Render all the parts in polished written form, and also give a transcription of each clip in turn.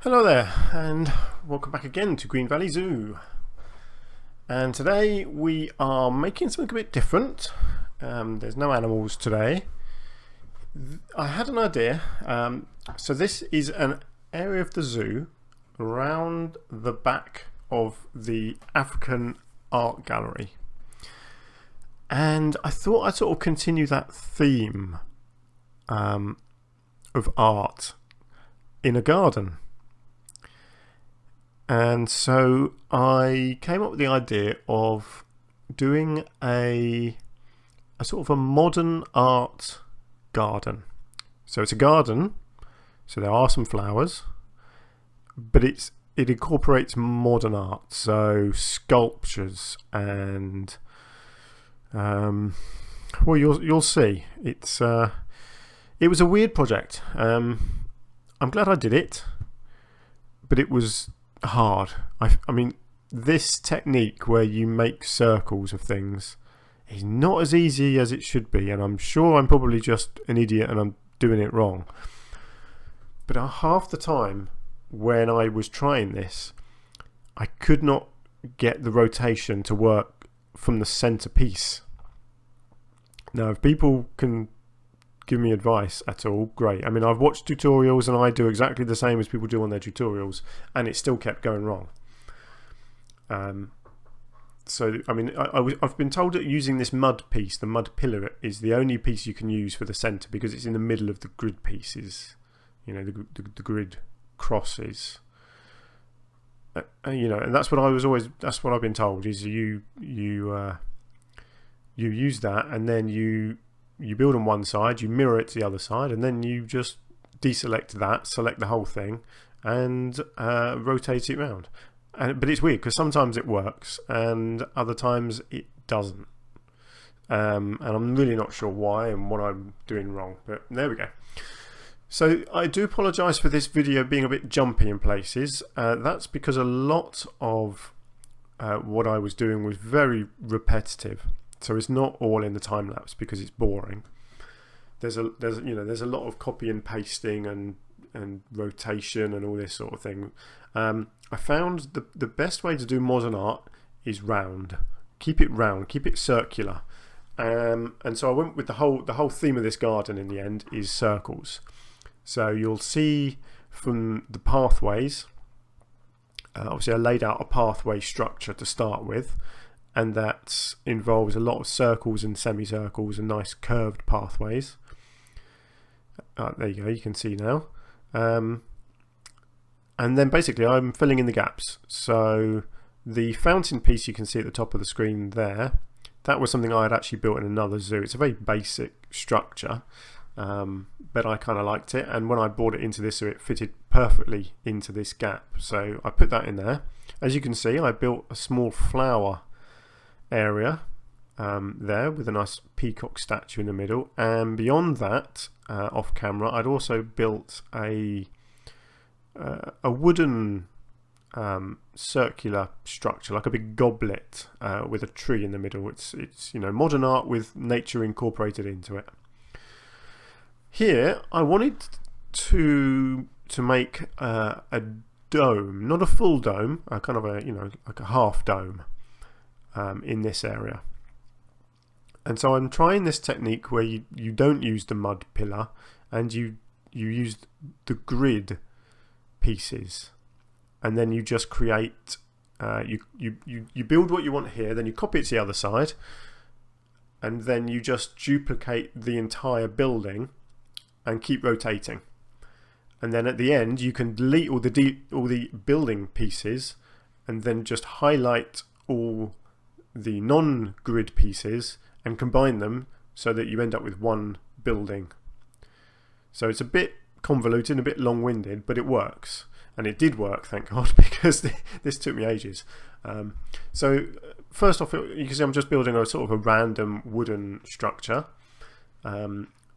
Hello there, and welcome back again to Green Valley Zoo. And today we are making something a bit different. There's no animals today. I had an idea. So this is an area of the zoo around the back of the African Art Gallery. And I thought I'd sort of continue that theme of art in a garden. And so I came up with the idea of doing a sort of a modern art garden. So it's a garden, so there are some flowers, but it incorporates modern art, so sculptures and well, you'll see. It was a weird project. I'm glad I did it, but it was hard. I mean, this technique where you make circles of things is not as easy as it should be, and I'm sure I'm probably just an idiot and I'm doing it wrong. But half the time when I was trying this, I could not get the rotation to work from the centerpiece. Now, if people can give me advice at all, great. I mean, I've watched tutorials and I do exactly the same as people do on their tutorials, and it still kept going wrong. So I mean, I've been told that using this mud piece, the mud pillar, is the only piece you can use for the center because it's in the middle of the grid pieces. You know, the grid crosses. You know, and that's what I've been told is you use that, and then you build on one side, you mirror it to the other side, and then you just deselect that, select the whole thing, and rotate it around. But it's weird because sometimes it works and other times it doesn't. And I'm really not sure why and what I'm doing wrong, but there we go. So I do apologise for this video being a bit jumpy in places. That's because a lot of what I was doing was very repetitive. So it's not all in the time lapse because it's boring. There's a lot of copy and pasting and rotation and all this sort of thing. I found the best way to do modern art is round. Keep it round, keep it circular. And so I went with the whole theme of this garden in the end is circles. So you'll see from the pathways, obviously I laid out a pathway structure to start with, and that involves a lot of circles and semicircles and nice curved pathways. There you go, you can see now. And then basically I'm filling in the gaps. So the fountain piece you can see at the top of the screen there, that was something I had actually built in another zoo. It's a very basic structure, but I kind of liked it, and when I brought it into this zoo it fitted perfectly into this gap. So I put that in there. As you can see, I built a small flower area there with a nice peacock statue in the middle, and beyond that, off camera, I'd also built a wooden circular structure, like a big goblet with a tree in the middle. It's you know, modern art with nature incorporated into it. Here I wanted to make a dome, not a full dome, kind of a, you know, like a half dome in this area. And so I'm trying this technique where you don't use the mud pillar and you use the grid pieces, and then you just create you build what you want here, then you copy it to the other side, and then you just duplicate the entire building and keep rotating. And then at the end you can delete all the building pieces and then just highlight all the non-grid pieces and combine them so that you end up with one building. So it's a bit convoluted, a bit long-winded, but it works. And it did work, thank God, because this took me ages. So first off, you can see I'm just building a sort of a random wooden structure.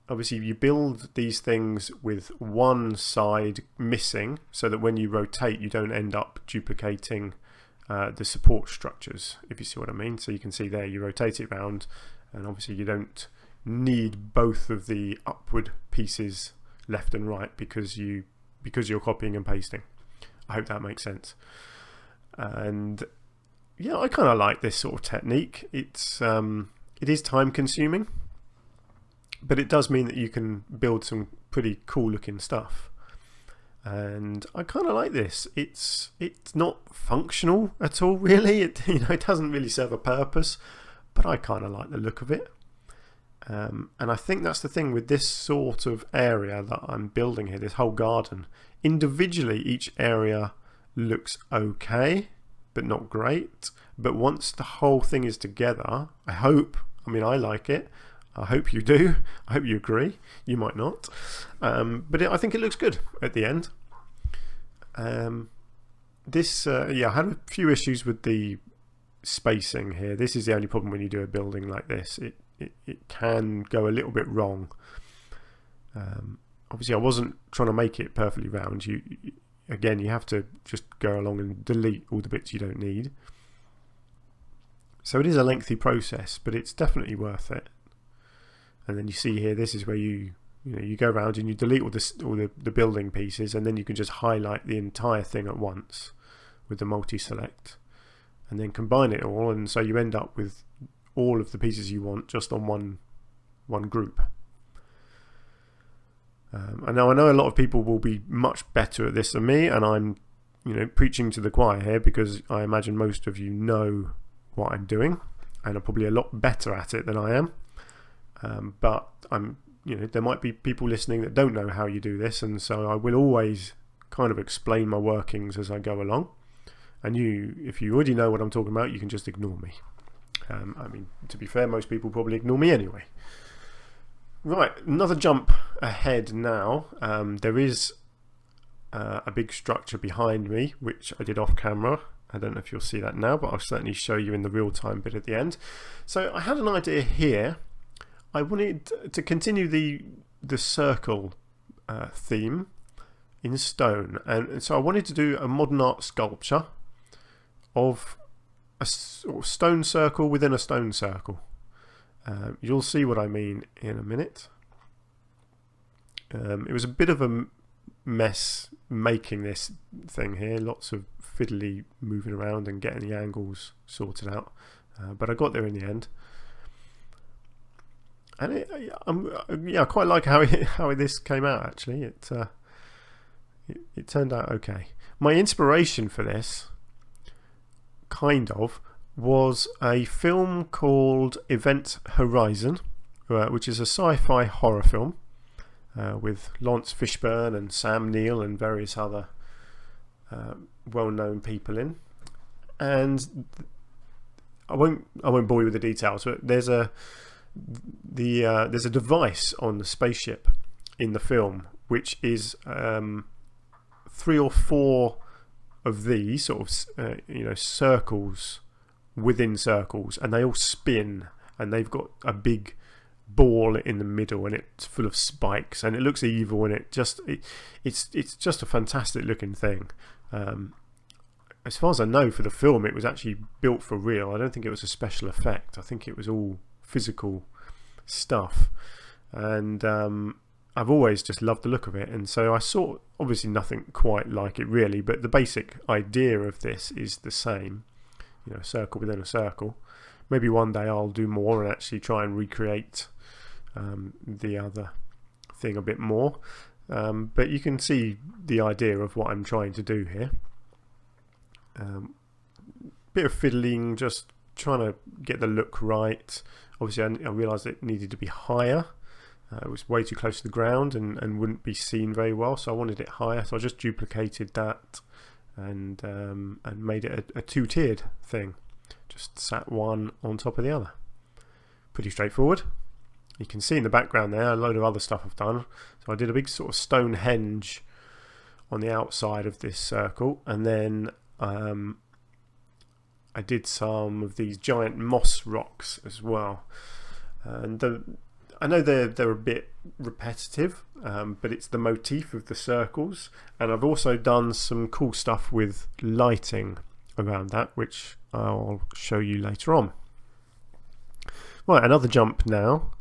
Obviously you build these things with one side missing so that when you rotate you don't end up duplicating the support structures, if you see what I mean. So you can see there, you rotate it around, and obviously you don't need both of the upward pieces left and right because you're copying and pasting. I hope that makes sense. And yeah, I kind of like this sort of technique. It is time consuming, but it does mean that you can build some pretty cool looking stuff. And I kind of like this. It's not functional at all, really. It doesn't really serve a purpose, but I kind of like the look of it. And I think that's the thing with this sort of area that I'm building here, this whole garden. Individually, each area looks okay, but not great. But once the whole thing is together, I like it. I hope you do. I hope you agree. You might not. But I think it looks good at the end. I had a few issues with the spacing here. This is the only problem when you do a building like this. It can go a little bit wrong. Obviously, I wasn't trying to make it perfectly round. You have to just go along and delete all the bits you don't need. So it is a lengthy process, but it's definitely worth it. And then you see here, this is where you go around and you delete all the building pieces, and then you can just highlight the entire thing at once with the multi-select, and then combine it all, and so you end up with all of the pieces you want just on one group. And now I know a lot of people will be much better at this than me, and I'm preaching to the choir here because I imagine most of you know what I'm doing and are probably a lot better at it than I am. But there might be people listening that don't know how you do this, and so I will always kind of explain my workings as I go along. And if you already know what I'm talking about, you can just ignore me. To be fair, most people probably ignore me anyway. Right, another jump ahead now. There is a big structure behind me, which I did off camera. I don't know if you'll see that now, but I'll certainly show you in the real time bit at the end. So I had an idea here. I wanted to continue the circle theme in stone, and so I wanted to do a modern art sculpture of a sort of stone circle within a stone circle. You'll see what I mean in a minute. It was a bit of a mess making this thing here, lots of fiddly moving around and getting the angles sorted out, but I got there in the end. And I quite like how this came out. Actually, it turned out okay. My inspiration for this, was a film called Event Horizon, which is a sci-fi horror film with Lawrence Fishburne and Sam Neill and various other well-known people in. And I won't bore you with the details, but there's a device on the spaceship in the film which is 3 or 4 of these sort of circles within circles, and they all spin, and they've got a big ball in the middle, and it's full of spikes, and it looks evil, and it's just a fantastic looking thing. As far as I know, for the film, it was actually built for real. I don't think it was a special effect. I think it was all physical stuff, and I've always just loved the look of it. And so I saw, obviously nothing quite like it really, but the basic idea of this is the same, circle within a circle. Maybe one day I'll do more and actually try and recreate the other thing a bit more, but you can see the idea of what I'm trying to do here. Bit of fiddling, just trying to get the look right. Obviously I realised it needed to be higher. It was way too close to the ground and wouldn't be seen very well, so I wanted it higher, so I just duplicated that and made it a two-tiered thing. Just sat one on top of the other. Pretty straightforward. You can see in the background there a load of other stuff I've done. So I did a big sort of Stonehenge on the outside of this circle, and then I did some of these giant moss rocks as well. And I know they're a bit repetitive, but it's the motif of the circles, and I've also done some cool stuff with lighting around that, which I'll show you later on. Right, another jump now,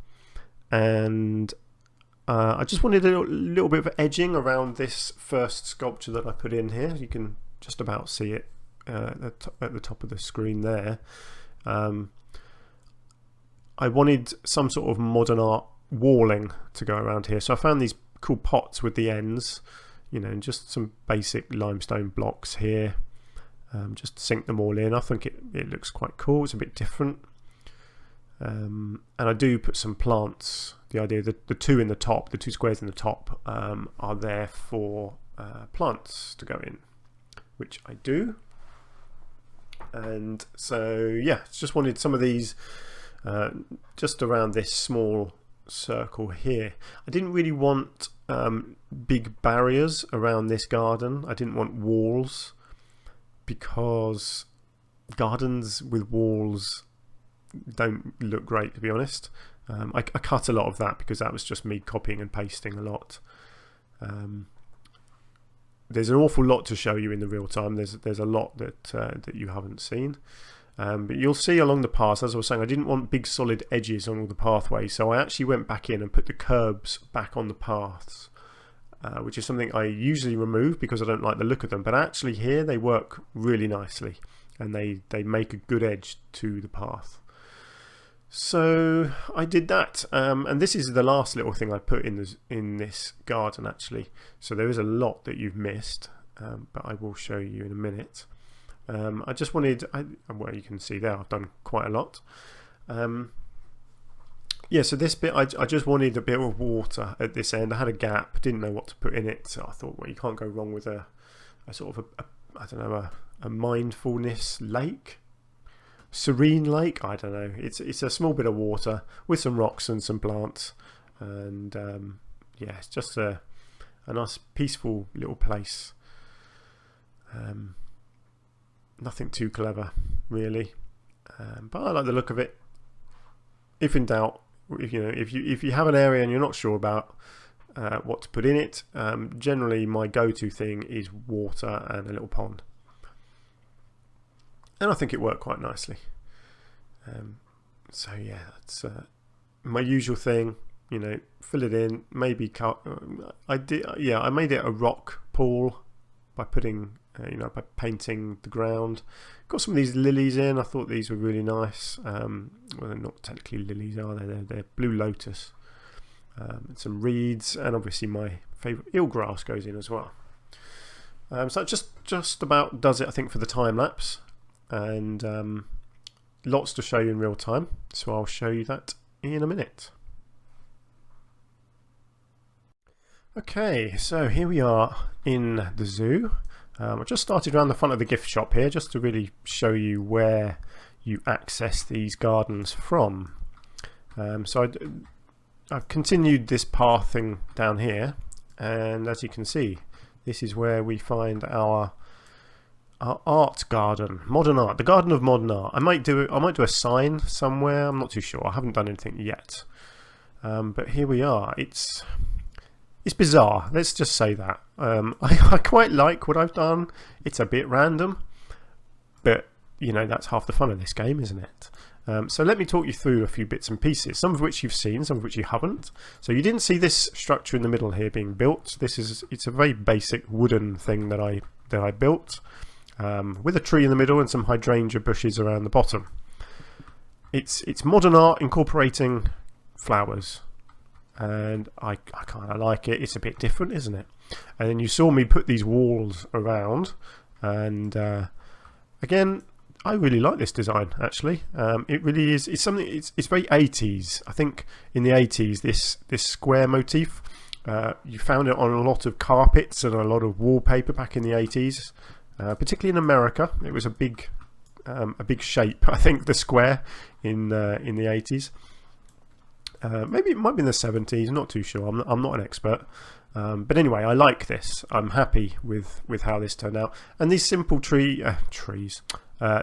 and I just wanted a little bit of edging around this first sculpture that I put in here. You can just about see it at the top of the screen there. I wanted some sort of modern art walling to go around here, so I found these cool pots with the ends, you know, and just some basic limestone blocks here. Just sink them all in. I think it looks quite cool. It's a bit different. And I do put some plants. The idea that the two in the top, the two squares in the top, are there for plants to go in, which I do. And so yeah, just wanted some of these just around this small circle here. I didn't really want big barriers around this garden. I didn't want walls, because gardens with walls don't look great, to be honest. I cut a lot of that because that was just me copying and pasting a lot. There's an awful lot to show you in the real time. There's a lot that you haven't seen. But you'll see along the paths, as I was saying, I didn't want big solid edges on all the pathways, so I actually went back in and put the curbs back on the paths, which is something I usually remove because I don't like the look of them. But actually here they work really nicely, and they make a good edge to the path. So I did that, and this is the last little thing I put in this garden actually. So there is a lot that you've missed, but I will show you in a minute. I just wanted, well, you can see there I've done quite a lot. Yeah, so this bit I just wanted a bit of water at this end. I had a gap, didn't know what to put in it, so I thought, well, you can't go wrong with a sort of I don't know, a mindfulness lake. Serene lake, I don't know. It's a small bit of water with some rocks and some plants, and yeah, it's just a nice peaceful little place. Nothing too clever really, but I like the look of it. If in doubt, if you have an area and you're not sure about what to put in it, generally my go-to thing is water and a little pond. And I think it worked quite nicely. So yeah, that's my usual thing. You know, fill it in. Maybe cut. I made it a rock pool by putting, by painting the ground. Got some of these lilies in. I thought these were really nice. Well, they're not technically lilies, are they? They're blue lotus. And some reeds, and obviously my favourite eelgrass goes in as well. So it just about does it, I think, for the time lapse. And lots to show you in real time, so I'll show you that in a minute. Okay, so here we are in the zoo. I just started around the front of the gift shop here just to really show you where you access these gardens from. So I've continued this pathing down here, and as you can see, this is where we find our art garden, modern art, the garden of modern art. I might do a sign somewhere. I'm not too sure. I haven't done anything yet. But here we are. It's bizarre. Let's just say that. I quite like what I've done. It's a bit random, but that's half the fun of this game, isn't it? So let me talk you through a few bits and pieces, some of which you've seen, some of which you haven't. So you didn't see this structure in the middle here being built. It's a very basic wooden thing that I built. With a tree in the middle and some hydrangea bushes around the bottom. It's modern art incorporating flowers, and I kind of like it. It's a bit different, isn't it? And then you saw me put these walls around, and again, I really like this design actually. It really is. It's something. It's very 80s. I think in the 80s this square motif, you found it on a lot of carpets and a lot of wallpaper back in the 80s. Particularly in America, it was a big shape. I think the square in the 80s. Maybe it might be in the 70s. Not too sure. I'm not an expert. But anyway, I like this. I'm happy with how this turned out. And these simple trees,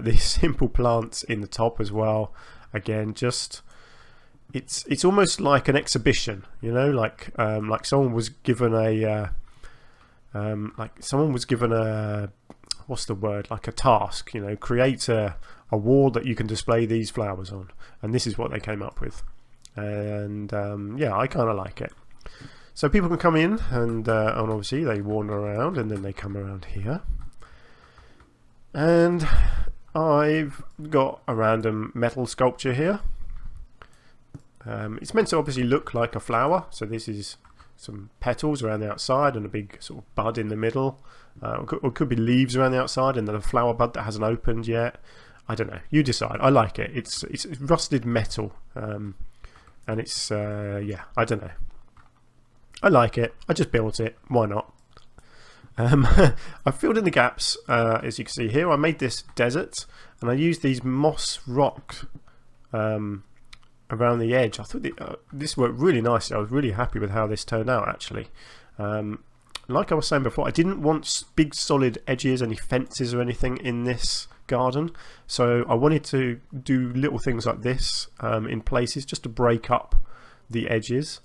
these simple plants in the top as well. Again, just it's almost like an exhibition. Like someone was given a what's the word, like a task, create a wall that you can display these flowers on, and this is what they came up with. And yeah, I kind of like it. So people can come in and obviously they wander around and then they come around here. And I've got a random metal sculpture here. It's meant to obviously look like a flower, so this is some petals around the outside and a big sort of bud in the middle, or it could be leaves around the outside and then a flower bud that hasn't opened yet. I don't know, you decide. I like it. It's rusted metal, and it's yeah, I don't know, I like it. I just built it, why not? I've filled in the gaps, as you can see here. I made this desert and I used these moss rock around the edge. I thought this worked really nicely. I was really happy with how this turned out, actually. Like I was saying before, I didn't want big solid edges, any fences or anything in this garden, so I wanted to do little things like this in places just to break up the edges.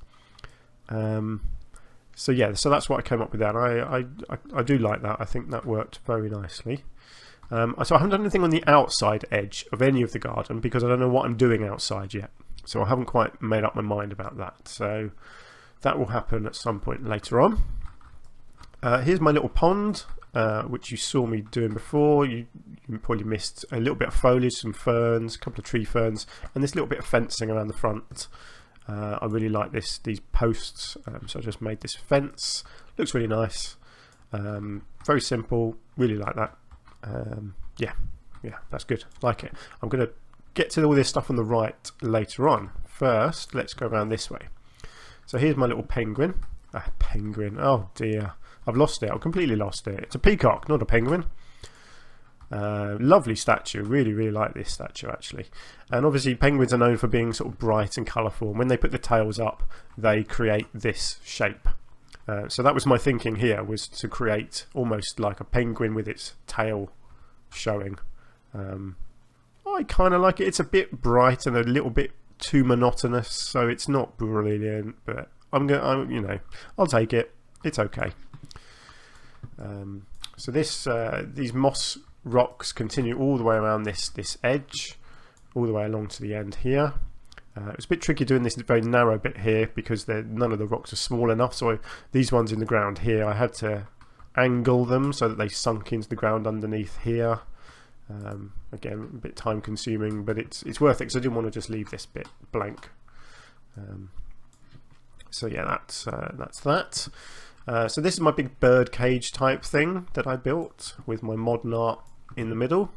So yeah, so that's what I came up with. That I do like that. I think that worked very nicely. So I haven't done anything on the outside edge of any of the garden because I don't know what I'm doing outside yet. So I haven't quite made up my mind about that. So that will happen at some point later on. Here's my little pond, which you saw me doing before. You probably missed a little bit of foliage, some ferns, a couple of tree ferns, and this little bit of fencing around the front. I really like these posts, so I just made this fence. Looks really nice. Very simple. Really like that. Yeah, that's good. Like it. I'm going to get to all this stuff on the right later on. First, let's go around this way. So here's my little penguin. Penguin. Oh dear, I've lost it. I've completely lost it. It's a peacock, not a penguin. Lovely statue. Really like this statue, actually. And obviously penguins are known for being sort of bright and colourful, and when they put the tails up they create this shape. So that was my thinking here, was to create almost like a penguin with its tail showing. I kind of like it. It's a bit bright and a little bit too monotonous, so it's not brilliant, but I'll take it. It's okay. So these moss rocks continue all the way around this edge, all the way along to the end here. It was a bit tricky doing this very narrow bit here because none of the rocks are small enough, so these ones in the ground here I had to angle them so that they sunk into the ground underneath here. Again, a bit time consuming, but it's worth it because I didn't want to just leave this bit blank. So yeah, that's that. So this is my big bird cage type thing that I built with my modern art in the middle,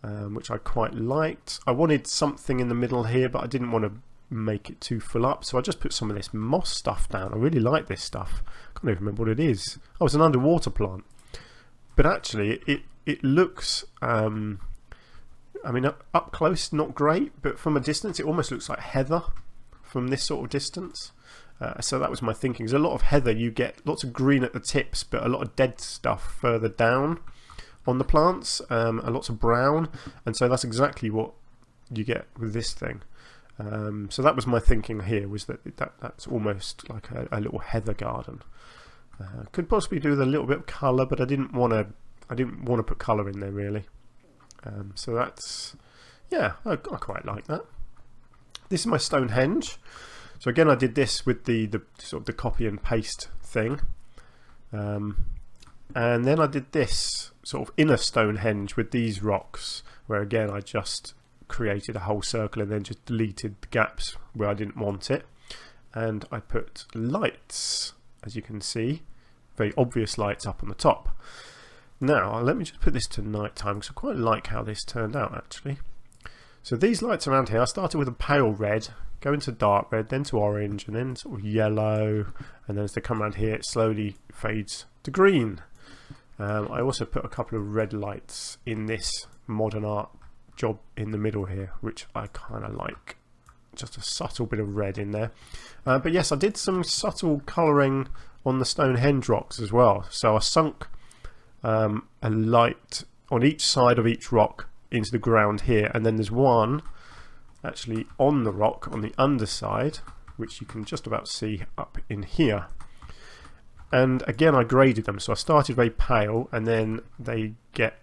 which I quite liked. I wanted something in the middle here, but I didn't want to make it too full up, so I just put some of this moss stuff down. I really like this stuff. I can't even remember what it is. Oh, it's an underwater plant. But actually, it looks, I mean, up close, not great, but from a distance, it almost looks like heather from this sort of distance. So that was my thinking. There's a lot of heather, you get lots of green at the tips, but a lot of dead stuff further down on the plants, and lots of brown, and so that's exactly what you get with this thing. So that was my thinking here, was that's almost like a little heather garden. Could possibly do with a little bit of colour, but I didn't want to put colour in there really. So that's, yeah, I quite like that. This is my Stonehenge. So again, I did this with the sort of the copy and paste thing, and then I did this sort of inner Stonehenge with these rocks, where again I just created a whole circle and then just deleted the gaps where I didn't want it, and I put lights, as you can see, very obvious lights up on the top. Now let me just put this to night time because I quite like how this turned out actually. So these lights around here, I started with a pale red, go into dark red, then to orange, and then sort of yellow, and then as they come around here it slowly fades to green. I also put a couple of red lights in this modern art job in the middle here, which I kind of like, just a subtle bit of red in there. But yes, I did some subtle colouring on the Stonehenge rocks as well. So I sunk a light on each side of each rock into the ground here, and then there's one actually on the rock on the underside, which you can just about see up in here. And again I graded them, so I started very pale, and then they get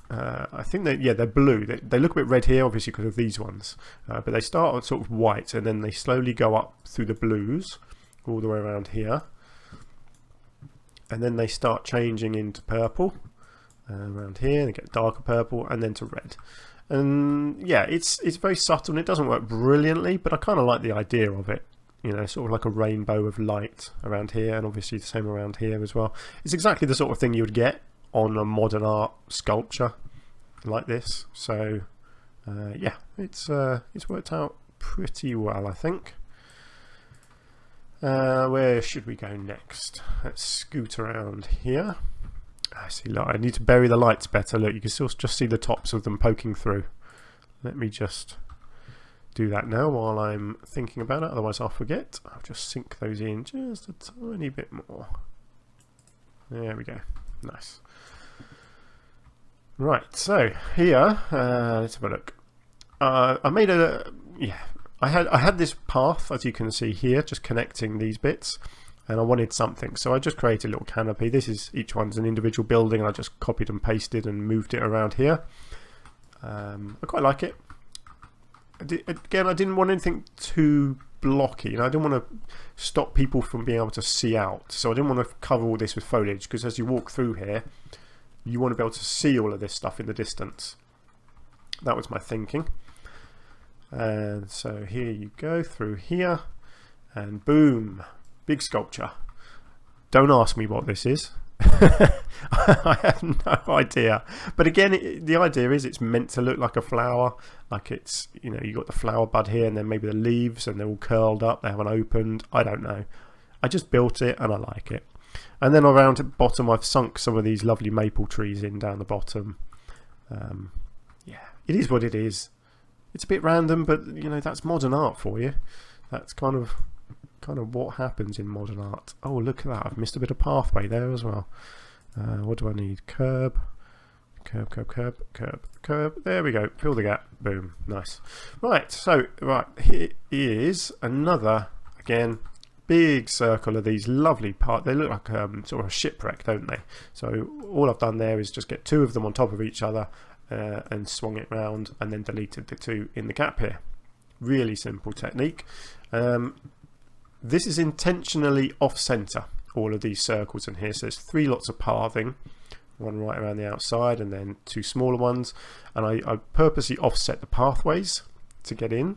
I think they're blue. They look a bit red here obviously because of these ones, but they start on sort of white and then they slowly go up through the blues all the way around here, and then they start changing into purple around here. They get darker purple and then to red. And yeah, it's very subtle and it doesn't work brilliantly, but I kind of like the idea of it. You know, sort of like a rainbow of light around here, and obviously the same around here as well. It's exactly the sort of thing you would get on a modern art sculpture like this. So yeah, it's worked out pretty well, I think. Where should we go next? Let's scoot around here. I see. Look, I need to bury the lights better. Look, you can still just see the tops of them poking through. Let me just do that now while I'm thinking about it, otherwise I'll forget. I'll just sink those in just a tiny bit more. There we go. Nice. Right, so here, let's have a look. I made a, yeah, I had this path, as you can see here, just connecting these bits, and I wanted something, so I just created a little canopy. This is, each one's an individual building, and I just copied and pasted and moved it around here. I quite like it. Again, I didn't want anything too blocky. You know, I didn't want to stop people from being able to see out. So I didn't want to cover all this with foliage, because as you walk through here, you want to be able to see all of this stuff in the distance. That was my thinking. And so here you go through here, and boom, big sculpture. Don't ask me what this is. I have no idea, but again, the idea is it's meant to look like a flower, like it's, you know, you got the flower bud here and then maybe the leaves and they're all curled up, they haven't opened. I don't know, I just built it and I like it. And then around the bottom I've sunk some of these lovely maple trees in down the bottom. Yeah, it is what it is. It's a bit random, but you know, that's modern art for you. That's kind of what happens in modern art. Oh, look at that, I've missed a bit of pathway there as well. What do I need? Curb, curb, curb, curb, curb, curb. There we go, fill the gap. Boom, nice. Right, so here is another, again, big circle of these lovely parts. They look like sort of a shipwreck, don't they? So all I've done there is just get two of them on top of each other and swung it round, and then deleted the two in the gap here. Really simple technique. This is intentionally off-center, all of these circles in here. So there's three lots of pathing, one right around the outside and then two smaller ones. And I purposely offset the pathways to get in.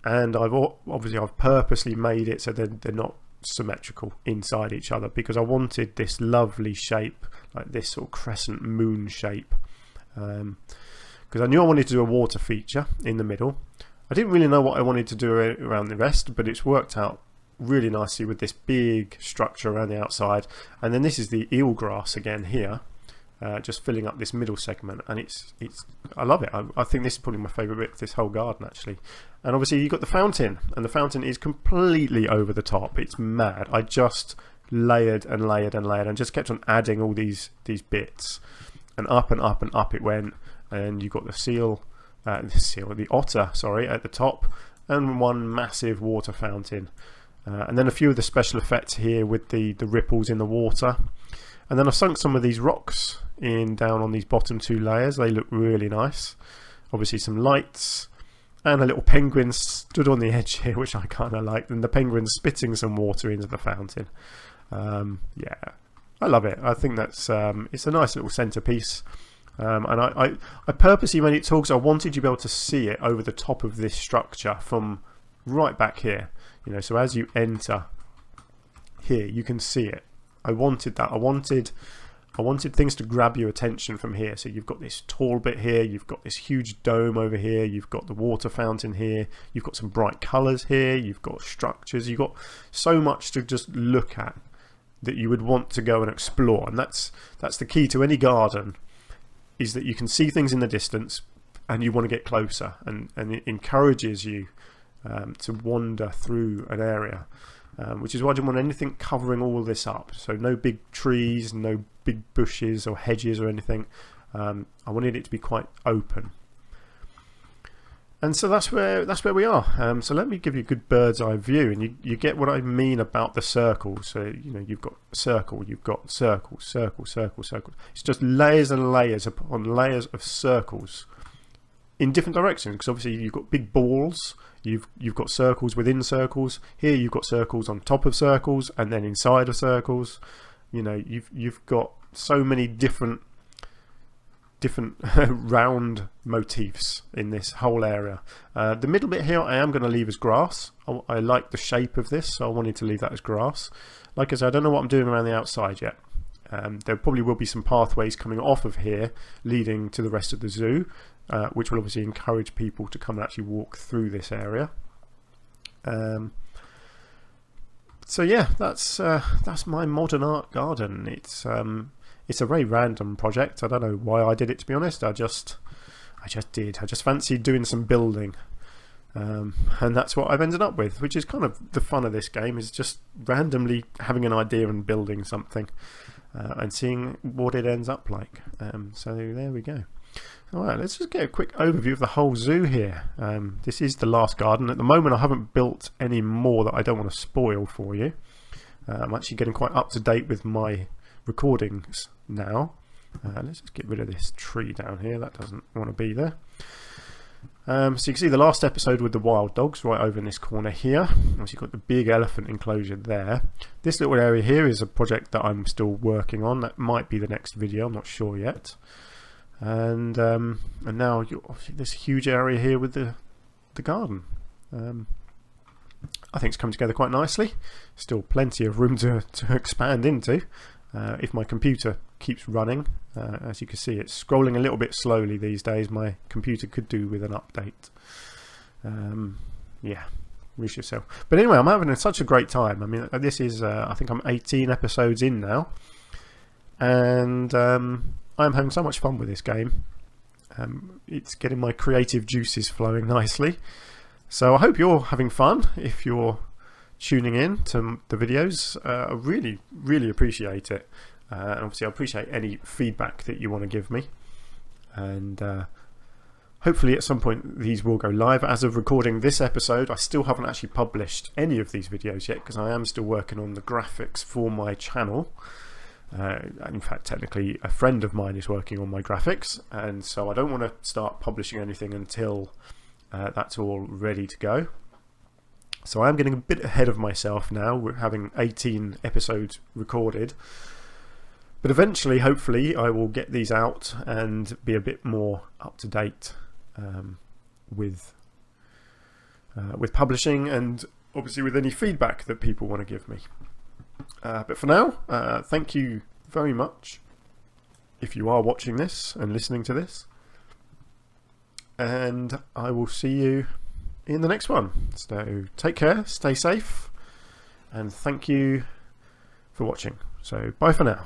And I've purposely made it so they're not symmetrical inside each other, because I wanted this lovely shape, like this sort of crescent moon shape. Because I knew I wanted to do a water feature in the middle. I didn't really know what I wanted to do around the rest, but it's worked out really nicely with this big structure around the outside. And then this is the eelgrass again here, just filling up this middle segment, and I love it. I think this is probably my favourite bit of this whole garden, actually. And obviously you've got the fountain, and the fountain is completely over the top. It's mad. I just layered and layered and layered and just kept on adding all these bits, and up and up and up it went. And you've got the otter, sorry, at the top, and one massive water fountain, and then a few of the special effects here with the ripples in the water. And then I've sunk some of these rocks in down on these bottom two layers. They look really nice. Obviously some lights, and a little penguin stood on the edge here, which I kind of liked, and the penguin spitting some water into the fountain. Yeah, I love it. I think that's it's a nice little centerpiece. And I purposely made it tall because I wanted you to be able to see it over the top of this structure from right back here. You know, so as you enter here, you can see it. I wanted that. I wanted things to grab your attention from here. So you've got this tall bit here, you've got this huge dome over here, you've got the water fountain here, you've got some bright colours here, you've got structures, you've got so much to just look at that you would want to go and explore. And that's the key to any garden, is that you can see things in the distance and you want to get closer, and it encourages you to wander through an area, which is why I didn't want anything covering all this up. So no big trees, no big bushes or hedges or anything. I wanted it to be quite open. And so that's where we are. So let me give you a good bird's eye view, and you get what I mean about the circle. So you know, you've got circle, you've got circle, circle, circle, circle. It's just layers and layers upon layers of circles in different directions, because obviously you've got big balls, you've got circles within circles. Here you've got circles on top of circles, and then inside of circles. You know, you've got so many different round motifs in this whole area. The middle bit here I am going to leave as grass. I like the shape of this, so I wanted to leave that as grass. Like I said, I don't know what I'm doing around the outside yet. There probably will be some pathways coming off of here leading to the rest of the zoo, which will obviously encourage people to come and actually walk through this area. So yeah, that's my modern art garden. It's a very random project. I don't know why I did it, to be honest. I just did. I just fancied doing some building, and that's what I've ended up with, which is kind of the fun of this game, is just randomly having an idea and building something, and seeing what it ends up like. So there we go. Alright, let's just get a quick overview of the whole zoo here. This is the last garden. At the moment I haven't built any more that I don't want to spoil for you. I'm actually getting quite up to date with my recordings now. Let's just get rid of this tree down here, that doesn't want to be there. So you can see the last episode with the wild dogs right over in this corner here. Obviously you've got the big elephant enclosure there. This little area here is a project that I'm still working on. That might be the next video, I'm not sure yet. And now obviously this huge area here with the garden. I think it's come together quite nicely. Still plenty of room to expand into. If my computer keeps running, as you can see, it's scrolling a little bit slowly these days. My computer could do with an update. Yeah, wish yourself. But anyway, I'm having such a great time. I mean, this is I think I'm 18 episodes in now, and I'm having so much fun with this game. It's getting my creative juices flowing nicely. So I hope you're having fun if you're tuning in to the videos. I really appreciate it. And obviously I appreciate any feedback that you want to give me. And hopefully at some point these will go live. As of recording this episode, I still haven't actually published any of these videos yet, because I am still working on the graphics for my channel. In fact, technically a friend of mine is working on my graphics, and so I don't want to start publishing anything until that's all ready to go. So I am getting a bit ahead of myself now. We're having 18 episodes recorded, but eventually, hopefully, I will get these out and be a bit more up to date with publishing, and obviously with any feedback that people want to give me. But for now, thank you very much if you are watching this and listening to this, and I will see you in the next one. So take care, stay safe, and thank you for watching. So bye for now.